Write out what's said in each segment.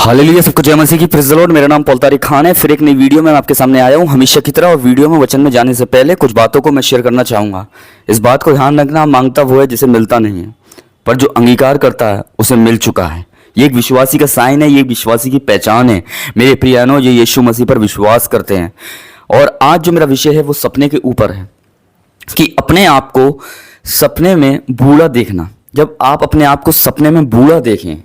Hallelujah, सबको जय मसीह की। Praise the Lord. मेरा नाम पौलतारी खान है। फिर एक नई वीडियो में मैं आपके सामने आया हूँ हमेशा की तरह। और वीडियो में वचन में जाने से पहले कुछ बातों को मैं शेयर करना चाहूँगा। इस बात को ध्यान रखना, मांगता वो है जिसे मिलता नहीं है, पर जो अंगीकार करता है उसे मिल चुका है। ये एक विश्वासी का साइन है, ये एक विश्वासी की पहचान है। मेरे प्रियानो, ये यीशु मसीह पर विश्वास करते हैं। और आज जो मेरा विषय है वो सपने के ऊपर है कि अपने आप को सपने में बूढ़ा देखना। जब आप अपने आप को सपने में बूढ़ा देखें,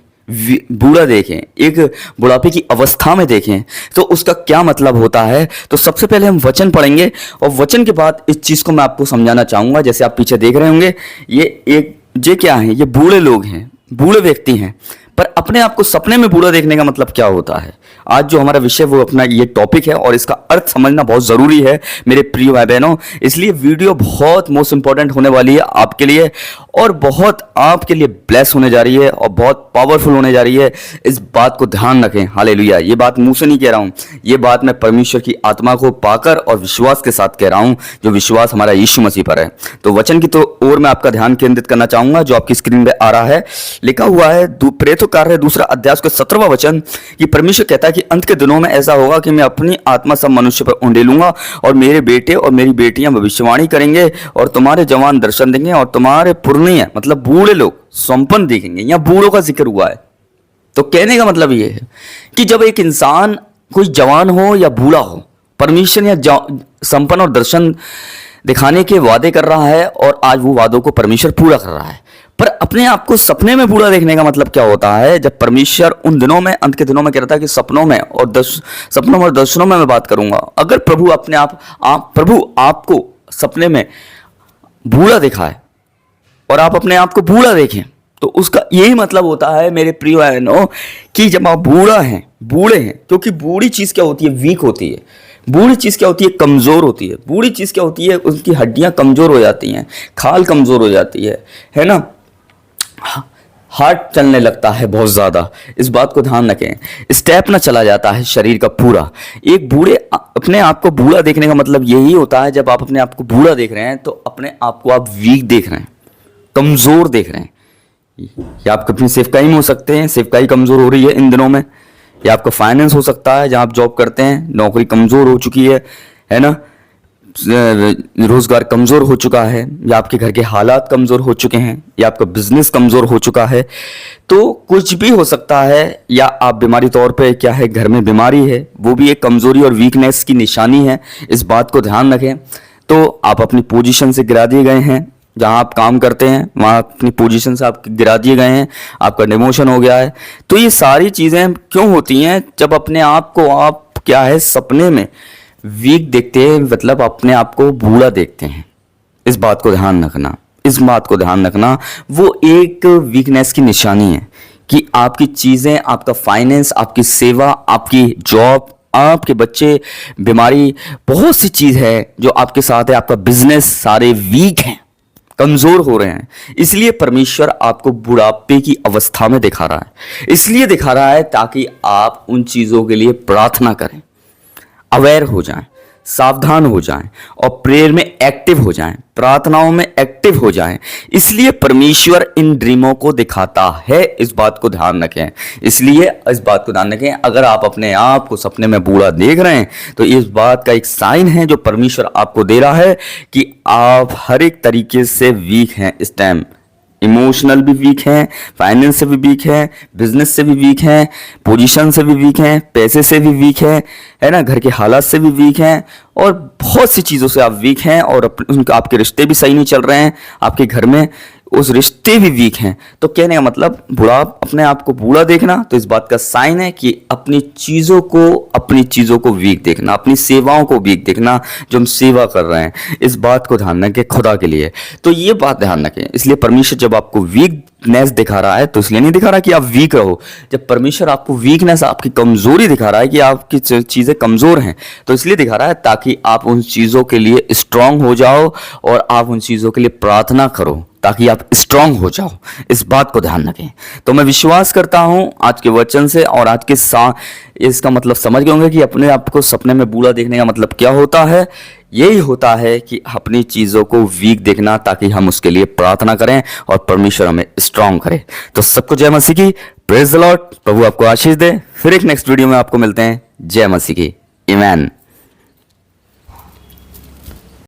एक बुढ़ापे की अवस्था में देखें, तो उसका क्या मतलब होता है। तो सबसे पहले हम वचन पढ़ेंगे और वचन के बाद इस चीज़ को मैं आपको समझाना चाहूँगा। जैसे आप पीछे देख रहे होंगे, ये क्या है, ये बूढ़े लोग हैं, बूढ़े व्यक्ति हैं। पर अपने आप को सपने में बूढ़ा देखने का मतलब क्या होता है। आज जो हमारा विषय वो अपना ये टॉपिक है और इसका अर्थ समझना बहुत ज़रूरी है मेरे प्रिय भाई बहनों। इसलिए वीडियो बहुत मोस्ट इंपॉर्टेंट होने वाली है आपके लिए, और बहुत आपके लिए ब्लेस होने जा रही है और बहुत पावरफुल होने जा रही है। इस बात को ध्यान रखें। हालेलुया। ये बात मुंह से नहीं कह रहा हूँ, ये बात मैं परमेश्वर की आत्मा को पाकर और विश्वास के साथ कह रहा हूँ, जो विश्वास हमारा यीशु मसीह पर है। तो वचन की तो ओर मैं आपका ध्यान केंद्रित करना चाहूँगा, जो आपकी स्क्रीन पे आ रहा है। लिखा हुआ है प्रेरितों कार्य 2 अध्याय उसका 17वां वचन, कि परमेश्वर कहता है कि अंत के दिनों में ऐसा होगा कि मैं अपनी आत्मा सब मनुष्य पर उंडेलूंगा, और मेरे बेटे और मेरी बेटियां भविष्यवाणी करेंगे, और तुम्हारे जवान दर्शन देंगे, और तुम्हारे पुरनिया मतलब बूढ़े लोग संपन्न देखेंगे। यहाँ बूढ़ों का जिक्र हुआ है। तो कहने का मतलब ये है कि जब एक इंसान कोई जवान हो या बूढ़ा हो, परमेश्वर या संपन्न और दर्शन दिखाने के वादे कर रहा है, और आज वो वादों को परमेश्वर पूरा कर रहा है। पर अपने आप को सपने में बूढ़ा देखने का मतलब क्या होता है। जब परमेश्वर उन दिनों में, अंत के दिनों में, कहता है कि सपनों और दर्शनों में मैं बात करूंगा। अगर प्रभु आपको सपने में बूढ़ा दिखाए और आप अपने आप को बूढ़ा देखें, तो उसका यही मतलब होता है मेरे प्रिय बहनों कि जब आप बूढ़े हैं, क्योंकि बूढ़ी चीज़ क्या होती है, वीक होती है। बूढ़ी चीज़ क्या होती है, कमज़ोर होती है। बूढ़ी चीज़ क्या होती है, उसकी हड्डियां कमज़ोर हो जाती हैं, खाल कमज़ोर हो जाती है ना। हार्ट चलने लगता है बहुत ज़्यादा। इस बात को ध्यान रखें, स्टेप ना चला जाता है शरीर का पूरा। एक अपने आप को बूढ़ा देखने का मतलब यही होता है। जब आप अपने आप को बूढ़ा देख रहे हैं तो अपने आप को आप वीक देख रहे हैं, कमज़ोर देख रहे हैं। या आप अपनी सेवकाई में हो सकते हैं, सेवकाई कमज़ोर हो रही है इन दिनों में। या आपका फाइनेंस हो सकता है, जहाँ आप जॉब करते हैं, नौकरी कमज़ोर हो चुकी है ना, रोजगार कमज़ोर हो चुका है, या आपके घर के हालात कमज़ोर हो चुके हैं, या आपका बिजनेस कमज़ोर हो चुका है। तो कुछ भी हो सकता है। या आप बीमारी तौर पे, क्या है, घर में बीमारी है, वो भी एक कमज़ोरी और वीकनेस की निशानी है। इस बात को ध्यान रखें। तो आप अपनी पोजीशन से गिरा दिए गए हैं, जहाँ आप काम करते हैं वहाँ अपनी पोजीशन से आप गिरा दिए गए हैं, आपका डिमोशन हो गया है। तो ये सारी चीज़ें क्यों होती हैं, जब अपने आप को आप क्या है, सपने में वीक देखते हैं, मतलब अपने आप को बूढ़ा देखते हैं। इस बात को ध्यान रखना, वो एक वीकनेस की निशानी है कि आपकी चीज़ें, आपका फाइनेंस, आपकी सेवा, आपकी जॉब, आपके बच्चे, बीमारी, बहुत सी चीज़ है जो आपके साथ है, आपका बिजनेस, सारे वीक हैं, कमज़ोर हो रहे हैं। इसलिए परमेश्वर आपको बुढ़ापे की अवस्था में दिखा रहा है। इसलिए दिखा रहा है ताकि आप उन चीज़ों के लिए प्रार्थना करें, अवेयर हो जाएं, सावधान हो जाएं, और प्रेयर में एक्टिव हो जाएं, प्रार्थनाओं में एक्टिव हो जाएं। इसलिए परमेश्वर इन ड्रीमों को दिखाता है। इस बात को ध्यान रखें। अगर आप अपने आप को सपने में बूढ़ा देख रहे हैं तो इस बात का एक साइन है जो परमेश्वर आपको दे रहा है कि आप हर एक तरीके से वीक हैं इस टाइम। इमोशनल भी वीक हैं, फाइनेंस से भी वीक हैं, बिजनेस से भी वीक हैं, पोजीशन से भी वीक हैं, पैसे से भी वीक हैं, है ना, घर के हालात से भी वीक हैं, और बहुत सी चीज़ों से आप वीक हैं। और आपके रिश्ते भी सही नहीं चल रहे हैं, आपके घर में उस रिश्ते भी वीक हैं। तो कहने का मतलब अपने आप को बूढ़ा देखना, तो इस बात का साइन है कि अपनी चीज़ों को वीक देखना, अपनी सेवाओं को वीक देखना, जो हम सेवा कर रहे हैं। इस बात को ध्यान रखें खुदा के लिए। तो ये बात ध्यान रखें। इसलिए परमेश्वर जब आपको वीकनेस दिखा रहा है तो इसलिए नहीं दिखा रहा कि आप वीक रहो। जब परमेश्वर आपको वीकनेस, आपकी कमज़ोरी दिखा रहा है कि आपकी चीज़ें कमज़ोर हैं, तो इसलिए दिखा रहा है ताकि आप उन चीज़ों के लिए स्ट्रांग हो जाओ, और आप उन चीज़ों के लिए प्रार्थना करो ताकि आप स्ट्रांग हो जाओ। इस बात को ध्यान रखें। तो मैं विश्वास करता हूं आज के वचन से और इसका मतलब समझ गए होंगे कि अपने आप को सपने में बूढ़ा देखने का मतलब क्या होता है। यही होता है कि अपनी चीज़ों को वीक देखना, ताकि हम उसके लिए प्रार्थना करें और परमेश्वर हमें स्ट्रांग करे। तो सबको जय मसीह की, प्रेज द लॉर्ड। प्रभु आपको आशीष दे। फिर एक नेक्स्ट वीडियो में आपको मिलते हैं। जय मसीह की, आमीन।